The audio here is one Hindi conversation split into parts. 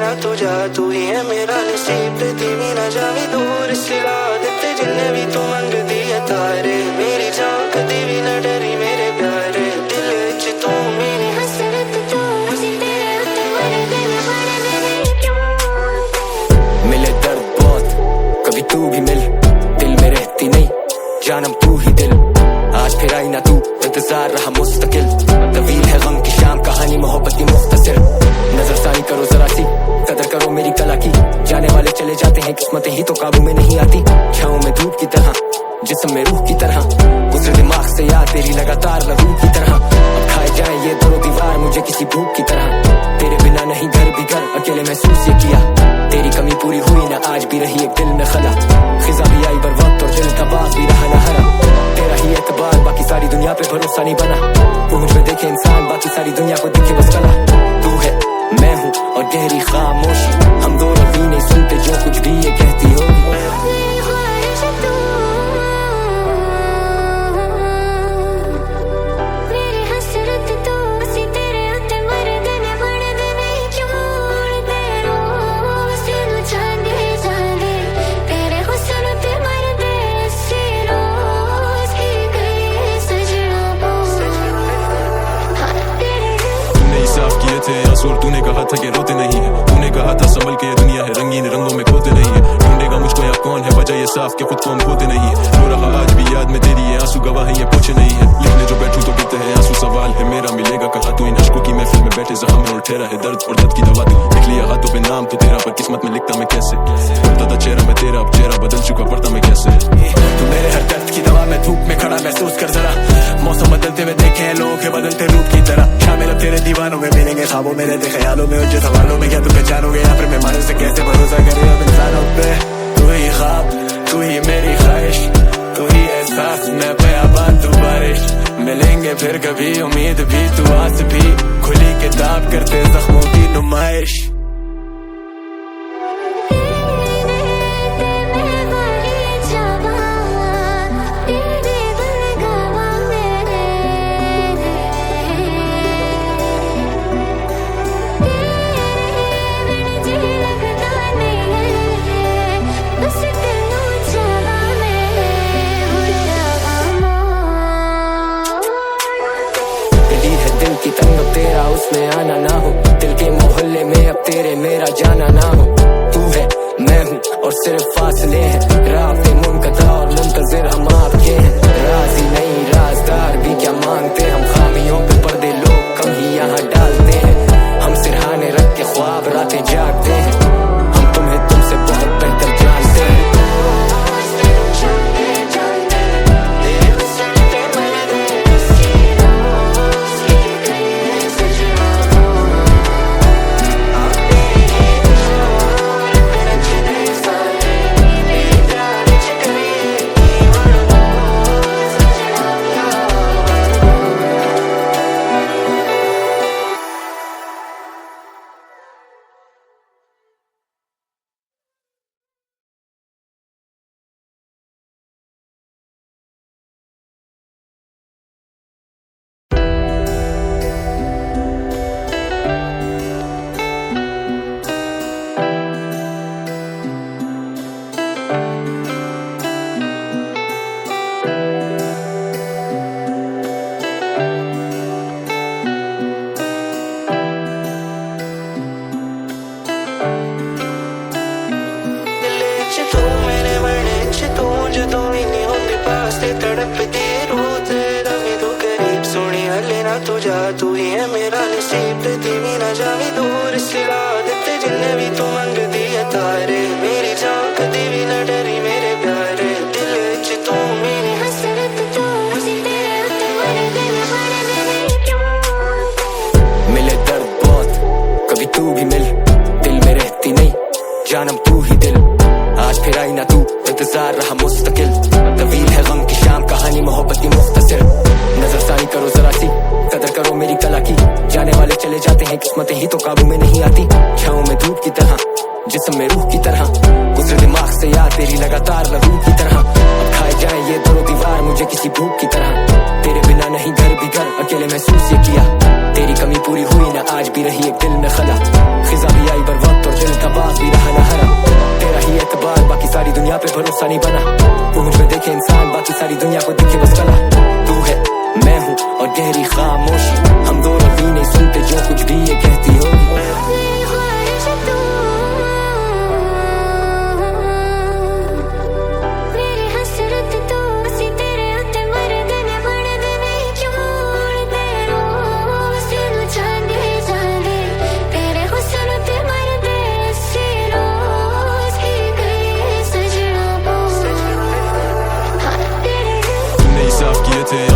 ना तू जा, तू ही है मेरा नसीब ते भी ना जावी दूर सिला देते जिन्ने भी तू मंग दिए तारे मेरी जान कदी भी ना डरी मेरे प्यारे दिल च तू मेरी हसरत तू उसी तेरे उत्ते मरे देने क्यों मिले दर्द बहुत कभी तू भी मिल दिल में रहती नहीं जानम तू ही दिल आज फिर आई ना तू इंतजार रहा मुस्तकिल तवील है गम की शाम कहानी मोहब्बत की मुख्तसर नजर सानी करो जरा सी कदर करो मेरी कला की जाने वाले चले जाते हैं किस्मतें ही तो काबू में नहीं आती छाँव में धूप की तरह जिस्म में रूह की तरह गुजरे दिमाग से याद तेरी लगातार लहू की तरह अब खाए जाए ये दोनों दीवार मुझे किसी भूख की तरह तेरे बिना नहीं घर भी घर अकेले महसूस ये किया तेरी कमी पूरी हुई ना आज भी रही एक दिल में खला खिजा भी आई बर वक्त और दिल का बाग भी रहा ना हरा तेरा ही एतबार बाकी सारी दुनिया पे भरोसा नहीं बना वो मुझ में देखे इंसान बाकी सारी दुनिया को दिखे बस कला तू है मैं हूँ और गहरी खामोशी हम दोनों भी नहीं सुनते जो कुछ भी ये कहती होगी और तूने कहा था कि रोते नहीं है तूने कहा था संभल के ये दुनिया है रंगीन रंगों में खोते नहीं है ढूंढेगा मुझको या कौन है वजह ये साफ के खुद को हम खोते नहीं है रो रहा आज भी याद में तेरी ये आंसू गवाह है ये पूछे नहीं है लिखने जो बैठूं तो गिरते हैं आंसू सवाल है मेरा मिलेगा कहा तू इन अश्कों की महफिल में बैठे जहां में और ठहरा है दर्द और दर्द की दवा तू लिख लिया हाथों पे नाम तो तेरा पर किस्मत में लिखता मैं कैसे पढ़ता था चेहरा में तेरा अब चेहरा बदल चुका पढ़ता मैं कैसे तू मेरे हर दर्द की दवा में धूप में खड़ा महसूस कर जरा मौसम बदलते हुए देखे हैं लोगों के बदलते रूप की तरह शामिल अब तेरे दीवानों में मिलेंगे ख्वाबों में रहते ख्यालों में उलझे सवालों में क्या तू पहचानोगे या फिर मेहमानों से कैसे भरोसा करे अब इंसानों पे तू ही ख्वाब तू ही मेरी ख्वाहिश तू ही एहसास मैं बयाबान तू बारिश मिलेंगे फिर कभी उम्मीद भी तू आस भी खुली किताब करते जख्मों की नुमाइश की तंग तेरा उसमें आना ना हो दिल के मोहल्ले में अब तेरे मेरा जाना ना हो तू है मैं हूँ और सिर्फ फासले हैं रास्ते मुनक़ता और मुंतज़िर हम आपके हैं राज़ी नहीं राज़दार भी क्या मांगते हम खामियों पे पर्दे लोग कम ही यहाँ डालते हैं हम सिरहाने रख के ख्वाब रातें जागते हैं हम तुम्हें तुमसे बहुत बेहतर जानते हैं तू जा, तू ही है मेरा नसीब ते भी ना जावी दूर सिला देते जिन्ने भी तू मंग दिए तारे मेरी जान कदी भी ना डरी मेरे प्यारे दिल च तू मेरी हसरत तू उसी तेरे उत्ते मरे देने क्यों मिले दर्द बहुत कभी तू भी मिल दिल में रहती नहीं जानम तू ही दिल आज फिर आई ना तू इंतजार रहा मुस्तकिल तवील है गम की शाम कहानी मोहब्बत की मुख्तसर नजर सानी करो जरा सी कदर करो मेरी कला की जाने वाले चले जाते हैं किस्मतें ही तो काबू में नहीं आती छाँव में धूप की तरह जिस्म में रूह की तरह गुजरे दिमाग से याद तेरी लगातार लहू की तरह अब खाए जाए ये दोनों दीवार मुझे किसी भूख की तरह तेरे बिना नहीं घर भी घर अकेले महसूस ये किया तेरी कमी पूरी हुई ना आज भी रही एक दिल में खला खिजा भी आई बर वक्त और भरोसा नहीं बना। वो मुझ में देखे इंसान, बाकी सारी दुनिया को दिखे बस कला। तू है मैं हूँ और गहरी खामोशी, हम दोनों भी नहीं सुनते जो कुछ भी ये कहती होगी।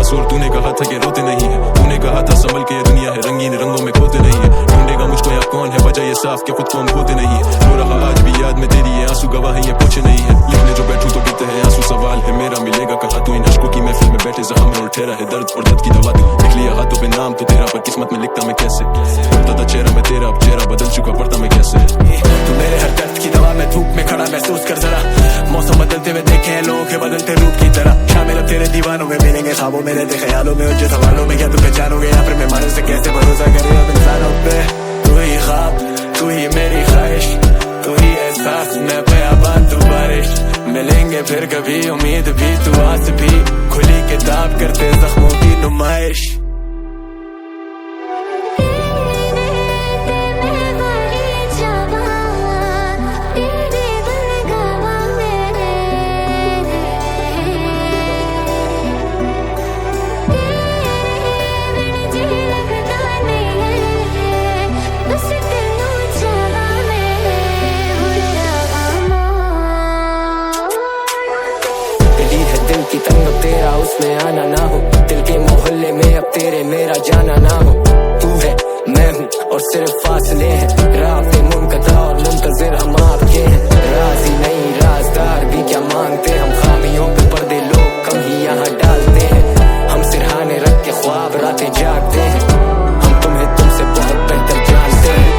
और तूने कहा था कि रोते नहीं है, तूने कहा था संभल के ये दुनिया है रंगीन रंगों में खोते नहीं है। ढूंढेगा मुझको या कौन है, वजह ये साफ कि खुद को हम खोते नहीं है। रो रहा आज भी याद में तेरी ये आंसू, गवाह है ये पूछे नहीं है। लिखने जो बैठूं तो गिरते हैं आंसू, सवाल है मेरा मिलेगा कहा तू इन अश्कों की महफिल में बैठे जहां में ठहरा है दर्द और दर्द की दवा तू। लिख लिया हाथों पे नाम तो तेरा, पर किस्मत में लिखता मैं कैसे। पढ़ता था चेहरा मैं तेरा, अब चेहरा बदल चुका, पढ़ता मैं कैसे। तू मेरे हर दर्द की दवा में, धूप में खड़ा महसूस कर जरा। मौसम बदलते हुए देखे हैं लोगों के बदलते रूप की तरह। शामिल अब तेरे दीवानों में मिलेंगे ख्वाबों में, रहते ख्यालों में, उलझे सवालों में। क्या तू पहचानोगे यहाँ पर मेहमानों से कैसे भरोसा करे अब इंसानों पे। तू ही ख्वाब, तू ही मेरी ख्वाहिश, तू ही एहसास, मैं बयाबान तू बारिश। मिलेंगे फिर कभी उम्मीद भी, तू आस भी, खुली किताब करते जख्मों की नुमाइश। की तंग अब तेरा उसमें आना ना हो, दिल के मोहल्ले में अब तेरे मेरा जाना ना हो। तू है मैं हूँ और सिर्फ फासले हैं, राफ़े मुनक़ता और मुंतज़िर हम आपके हैं। राज़ी नहीं राज़दार भी क्या मांगते हम, खामियों पे पर्दे लोग कम ही यहाँ डालते हैं। हम सिरहाने रख के ख्वाब रातें जागते हैं, हम तुम्हें तुमसे बहुत बेहतर जानते हैं।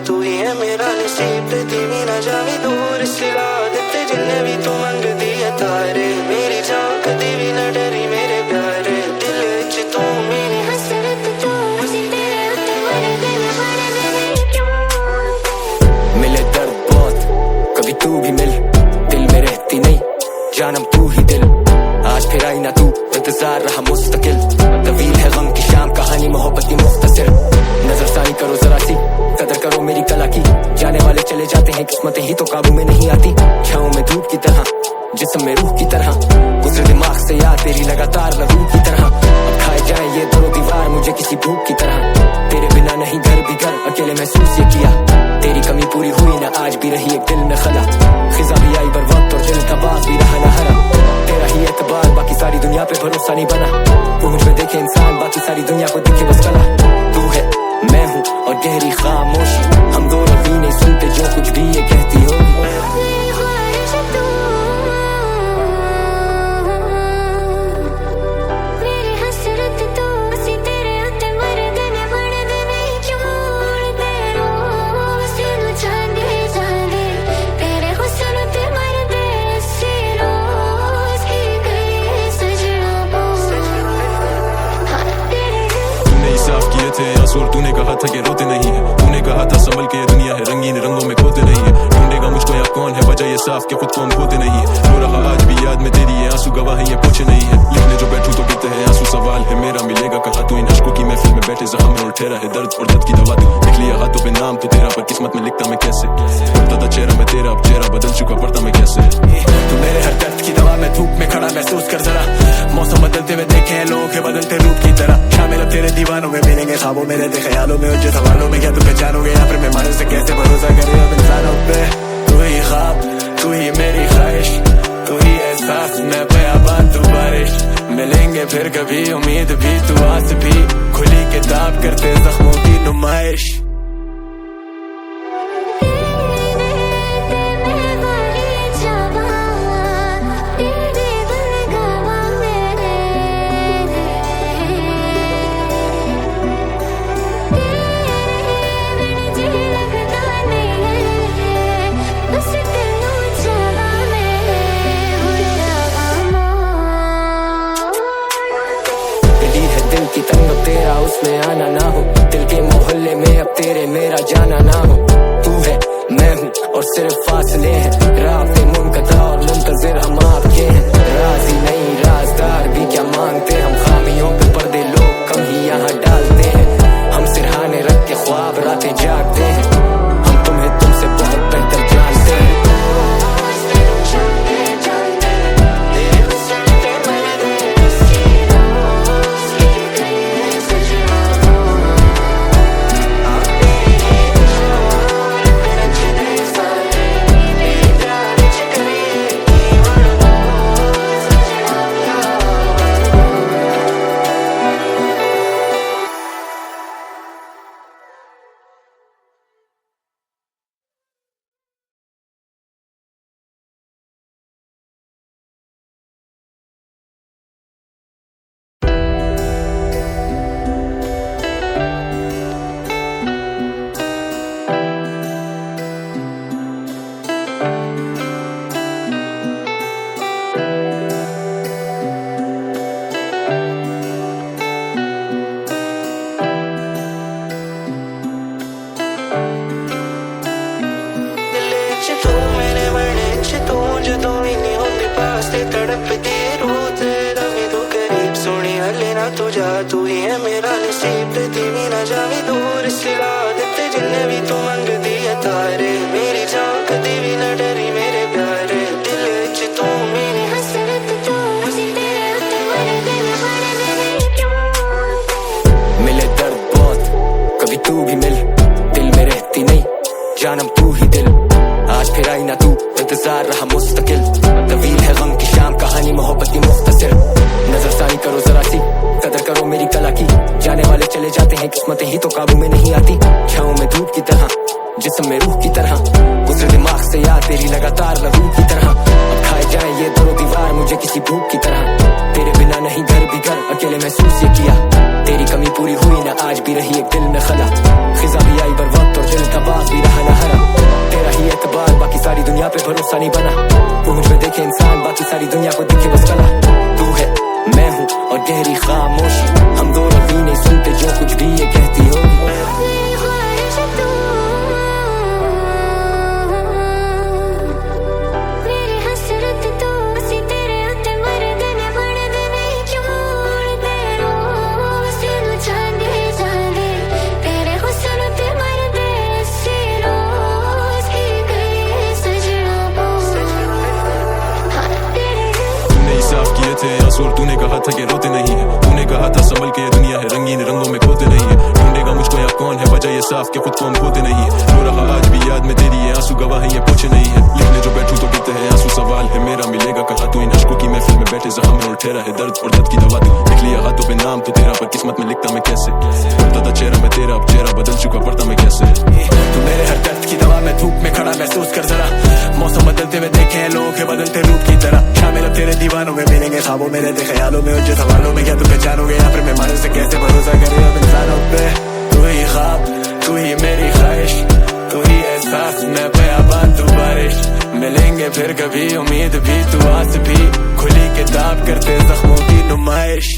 तू ही है मेरा नसीब, तेरी ना जावी दूर सिला देते जिन्ने भी तू मंग दिए तारे। मेरी जान कदी भी न डरी मेरे प्यारे, दिल च तू मेरी हसरत तू, मुझे तेरे उत्ते मरे दिल मरे मेरे क्यों। मिले दर्द बहुत कभी तू भी मिल, दिल में रहती नहीं जानम तू ही दिल। आज फिर आई ना तू, इंतजार रहा मुस्तकिल, तवील है गम की शाम कहानी मोहब्बत की मुख्तसर। नजरसानी करो जरा सी, कदर करो मेरी कला की, जाने वाले चले जाते हैं किस्मतें ही तो काबू में नहीं आती। छाँव में धूप की तरह, जिस्म में रूह की तरह, गुजरे दिमाग से याद तेरी लगातार लहू की तरह। अब खाए जाए ये दोनों दीवार मुझे किसी भूख की तरह, तेरे बिना नहीं घर भी घर अकेले महसूस ये किया। तेरी कमी पूरी हुई ना आज भी रही एक दिल में खला, खिजा भी आई बर वक्त और दिल का बाग भी रहा ना हरा। तेरा ही एतबार बाकी सारी दुनिया पे भरोसा नहीं बना। वो मुझ में देखे इंसान, बाकी सारी दुनिया को दिखे बस कला। तू है मैं हूँ और गहरी खामोशी, हम दोनों भी नहीं सुनते जो कुछ भी ये कहती होगी। और तूने कहा था कि रोते नहीं है, तूने कहा था संभल के ये दुनिया है रंगीन रंगों में खोते नहीं है। ढूंढेगा मुझको या कौन है, वजह ये साफ कि खुद को हम खोते नहीं है। रो रहा आज भी याद में तेरी ये आंसू, गवाह है ये पूछे नहीं है। लिखने जो बैठूं तो गिरते हैं आंसू, सवाल है मेरा मिलेगा कहा तू इन अश्कों की महफिल में बैठे जहां में ठहरा है दर्द और दर्द की दवा। के बदलते रूप की तरह, शामिल अब तेरे दीवानों में मिलेंगे ख्वाबों में, रहते ख्यालों में, उलझे सवालों में, क्या तू पहचानोगे यहाँ पर मेहमानों से कैसे भरोसा करे अब इंसानों पे। तू ही ख्वाब, तू ही मेरी ख्वाहिश, तू ही एहसास, मैं बयाबान तू बारिश, मिलेंगे फिर कभी उम्मीद भी तू आस भी, खुली किताब करते जख्मों की नुमाइश। की तंग तेरा उसमें आना ना हो, दिल के मोहल्ले में अब तेरे मेरा जाना ना हो। तू है मैं हूँ और सिर्फ फासले हैं, रात मुनक़ता और मुंतज़िर हम आपके हैं। राज़ी नहीं राज़दार भी क्या मांगते हम, खामियों पे पर्दे लोग कम ही यहाँ डालते हैं। हम सिरहाने रख के ख्वाब रातें जागते हैं, हम तुम्हें तुमसे बहुत बेहतर जानते हैं। तू ही है मेरा नसीब, तेरी ना जावी दूर सिला देते जिन्ने भी तू मंग दिए तारे। मेरी जान कदी भी ना डरी मेरे प्यारे, दिल विच तू मेरी हसरत तू उसी तेरे उत्ते मरे दिल क्यों। मिले दर्द बहुत कभी तू भी मिल, दिल में रहती नहीं जानम तू ही दिल। आज फिर आई ना तू इंतजार रहा मुस्तकिल, तवील है गम की शाम कहानी मोहब्बत की मुख्तसर। नजरसानी करो जरा सी, कदर करो मेरी कला की, जाने वाले चले जाते हैं किस्मतें ही तो काबू में नहीं आती। छाँव में धूप की तरह जिस्म में रूह की तरह, गुजरे दिमाग से याद तेरी लगातार लहू की तरह। अब खाए जाए ये दरो दीवार मुझे किसी भूख की तरह, तेरे बिना नहीं घर भी घर अकेले महसूस ये किया। तेरी कमी पूरी हुई ना आज भी रही एक दिल में खला, खिजा भी आई बर वक्त और दिल का बाग भी रहा ना हरा। तेरा ही एतबार बाकी सारी दुनिया पे भरोसा नहीं बना, वो मुझ में देखे इंसान बाकी सारी दुनिया को दिखे बस कला। तू है मैं हूँ और गहरी खामोशी, हम दोनों भी नहीं सुनते जो कुछ भी ये कहती होगी। और तूने कहा था कि रोते नहीं है, तूने कहा था संभल के ये दुनिया है रंगीन रंगों में खोते नहीं है। ढूंढेगा मुझको या कौन है वजह ये साफ कि खुद को हम खोते नहीं है। रो रहा आज भी याद में तेरी ये आंसू गवाह है ये पूछे नहीं है। लिखने जो बैठूं तो गिरते हैं आंसू, सवाल है मेरा मिलेगा कहा तू इन अश्कों की महफिल में बैठे जख्म में ठहरा है दर्द और दर्द की दवा दे। लिख लिया हाथों पे नाम तो तेरा पर किस्मत में लिखता मैं कैसे, पढ़ता था चेहरा में तेरा अब चेहरा बदल चुका पढ़ता मैं कैसे। तू मेरे हर दर्द की दवा में धूप में खड़ा महसूस कर जरा, मौसम बदलते हुए देखे हैं लोगों के बदलते रूप की तरह, शामिल अब तेरे दीवानों में मिलेंगे ख्वाबों में, रहते ख्यालों में, उलझे सवालों में, क्या तू पहचानोगे यहाँ पर मेहमानों से कैसे भरोसा करे अब इंसानों पे। तू ही ख्वाब, तू ही मेरी ख्वाहिश, तू ही एहसास, मैं बयाबान तू बारिश, मिलेंगे फिर कभी उम्मीद भी तू आस भी, खुली किताब करते जख्मों की नुमाइश।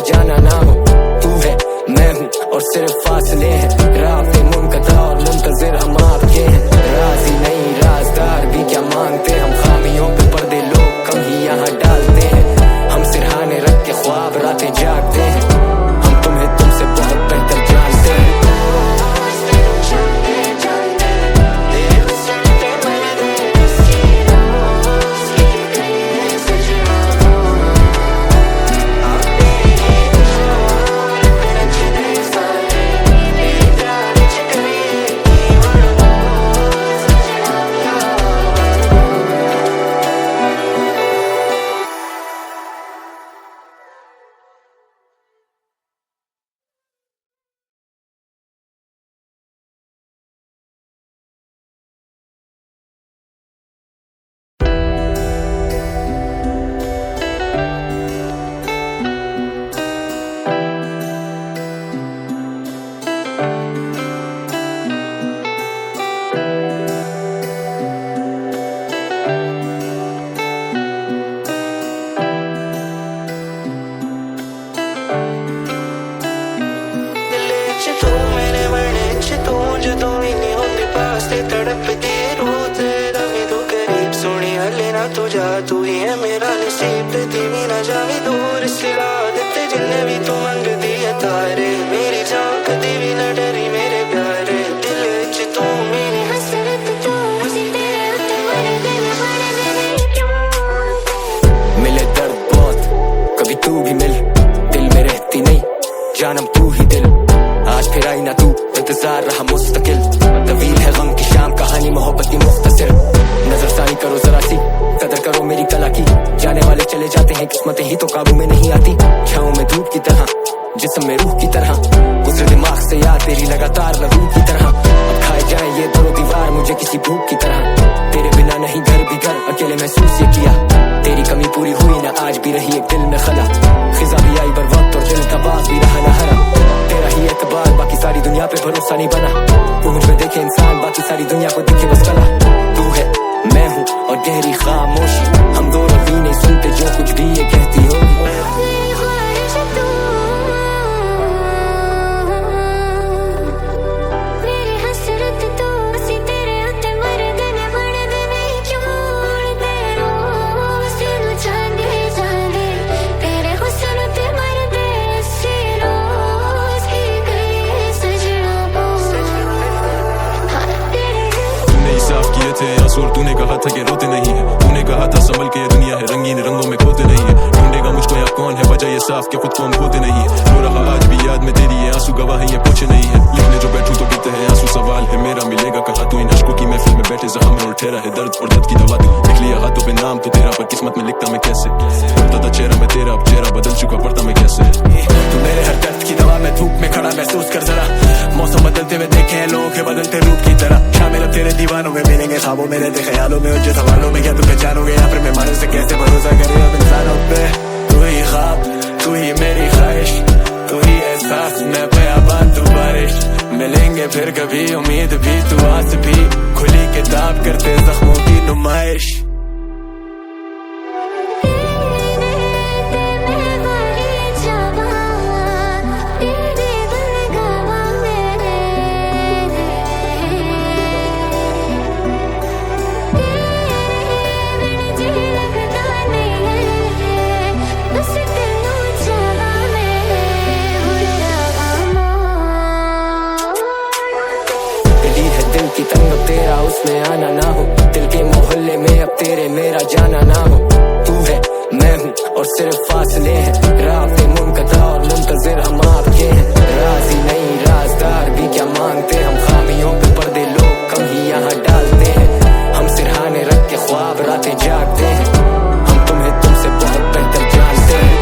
जाना ना हो। तू है मैं हूँ और सिर्फ फासले हैं, राब्ते मुनक़ता और मुंतज़िर हम आपके हैं। राज़ी नहीं राज़दार भी क्या मांगते, हम खामियों पे पर्दे लोग कम ही यहाँ डालते हैं। हम सिरहाने रख के ख्वाब रातें जागते हैं, हम तुम्हें तुमसे बहुत बेहतर जानते हैं। तू ही है मेरा नसीब, तेरी ना जावी दूर सिला देते जिन्ने भी तू मंग दिए तारे। मेरी जान कदी भी ना डरी मेरे प्यारे, दिल विच तू मेरी हसरत तू उसी तेरे उत्ते मरे दिन क्यों। मिले दर्द बहुत कभी तू भी मिल, दिल में रहती नहीं जानम तू ही दिल। आज फिर आई ना तू इंतजार रहा मुस्तकिल, तवील है गम की शाम कहानी मोहब्बत की मुख्तसर। नजरसानी करो जरा सी कदर करो मेरी कला की, जाने वाले चले जाते हैं किस्मतें ही तो काबू में नहीं आती। छाँव में धूप की तरह जिस्म में रूह की तरह, गुजरे दिमाग से याद तेरी लगातार लहू की तरह। अब खाए जाए ये दोनों दीवार मुझे किसी भूख की तरह, तेरे बिना नहीं घर भी घर अकेले महसूस ये किया। तेरी कमी पूरी हुई ना आज भी रही एक दिल में खला, खिजा भी आई बर वक्त और दिल का बाग भी रहा ना हरा। तेरा ही एतबार बाकी सारी दुनिया पे भरोसा नहीं बना, वो मुझ में देखे इंसान बाकी सारी दुनिया को दिखे बस कला। तू है मैं हूँ और गहरी खामोशी, हम दोनों भी नहीं सुनते जो कुछ भी ये कहती हो। आंसू और तूने कहा था कि रोते नहीं है, तूने कहा था संभल के ये दुनिया है रंगीन रंगों में खोते नहीं है। ढूंढेगा मुझको या कौन है वजह ये साफ कि खुद को हम खोते नहीं है। रो रहा आज भी याद में तेरी ये आंसू गवाह है ये पूछे नहीं है। लिखने जो बैठूं तो गिरते हैं आंसू, सवाल है मेरा मिलेगा कहा तू इन अश्कों की महफिल में बैठे जख्म में और ठहरा है दर्द और दर्द की दवा तू। लिख लिया हाथों पे नाम तो तेरा पर किस्मत में लिखता मैं कैसे, पढ़ता था चेहरा में तेरा अब चेहरा बदल चुका पढ़ता मैं कैसे। तू मेरे हर दर्द की दवा में धूप में खड़ा महसूस कर जरा, मौसम बदलते हुए देखे हैं लोगों के बदलते रूप की तरह। शामिल अब तेरे दीवानों में मिलेंगे ख्वाबों में रहते ख्यालों में, उनके सवालों में क्या तुम पहचानोगे या फिर मेहमानों से कैसे भरोसा करे अब इंसानों पे। तू ही ख्वाब तू ही मेरी ख्वाहिश, तू ही एहसास मैं बयाबान तू बारिश। मिलेंगे फिर कभी उम्मीद भी तू आस भी, खुली किताब करते जख्मों की नुमाइश। तेरा उसमें आना ना हो, दिल के मोहल्ले में अब तेरे मेरा जाना ना हो। तू है मैं हूँ और सिर्फ फासले हैं, राब्ते मुनक़ता और मुंतज़िर हम आपके हैं। राज़ी नहीं राज़दार भी क्या मांगते, हम खामियों पे पर्दे लोग कम ही यहाँ डालते हैं। हम सिरहाने रख के ख्वाब रातें जागते हैं, हम तुम्हें तुमसे बहुत बेहतर जानते हैं।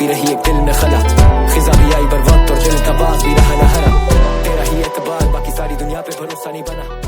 भी रही एक दिल में खला, खिजा भी आई बर वक्त और दिल का बाग भी रहा ना हरा। तेरा ही एतबार बाकी सारी दुनिया पे भरोसा नहीं बना।